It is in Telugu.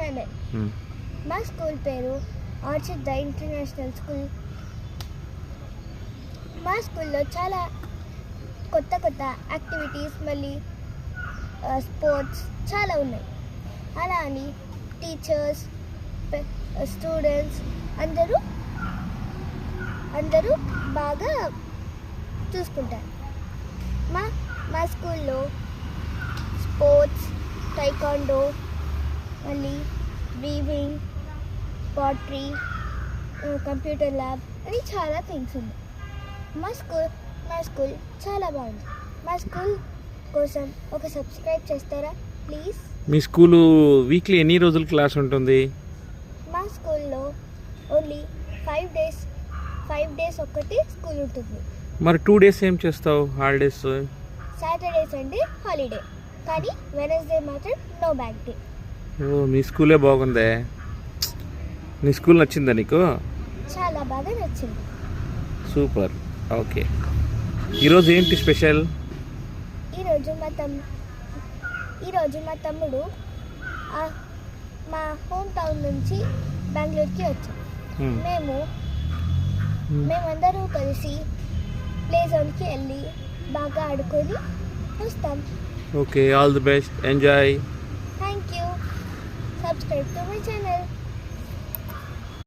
ఛానల్. మా స్కూల్ పేరు ఆర్చిడ్ ద ఇంటర్నేషనల్ స్కూల్. మా స్కూల్లో చాలా కొత్త కొత్త యాక్టివిటీస్ మళ్ళీ స్పోర్ట్స్ చాలా ఉన్నాయి. అలా అని టీచర్స్ స్టూడెంట్స్ అందరూ బాగా చూసుకుంటారు. మా స్కూల్లో స్పోర్ట్స్, టైకాండో, మళ్ళీ వీవింగ్, పాటరీ, కంప్యూటర్ ల్యాబ్ అని చాలా థింగ్స్ ఉన్నాయి. మా స్కూల్ చాలా బాగుంది. మా స్కూల్ కోసం ఒక సబ్స్క్రైబ్ చేస్తారా ప్లీజ్? మీ స్కూలు వీక్లీ ఎన్ని రోజులు క్లాస్ ఉంటుంది? మా స్కూల్లో ఓన్లీ 5 డేస్ ఒక్కటి స్కూల్ ఉంటుంది. మరి 2 days ఏం చేస్తావు హాలిడేస్? సాటర్డే సండే హాలిడే, కానీ వెనస్డే మాత్రం నో బ్యాక్ డే. ఓ, మీ స్కూలే బాగుందే. నీ స్కూల్ నచ్చిందా నీకు? చాలా బాగా నచ్చింది. సూపర్. ఓకే, ఈరోజు ఏంటి స్పెషల్? ఈరోజు మా తమ్ముడు మా హోమ్ టౌన్ నుంచి బెంగళూరుకి వచ్చాం. మేమందరూ కలిసి ప్లే జోన్కి వెళ్ళి బాగా ఆడుకొని వస్తాం. Okay, all the best, enjoy. Thank you. Subscribe to my channel.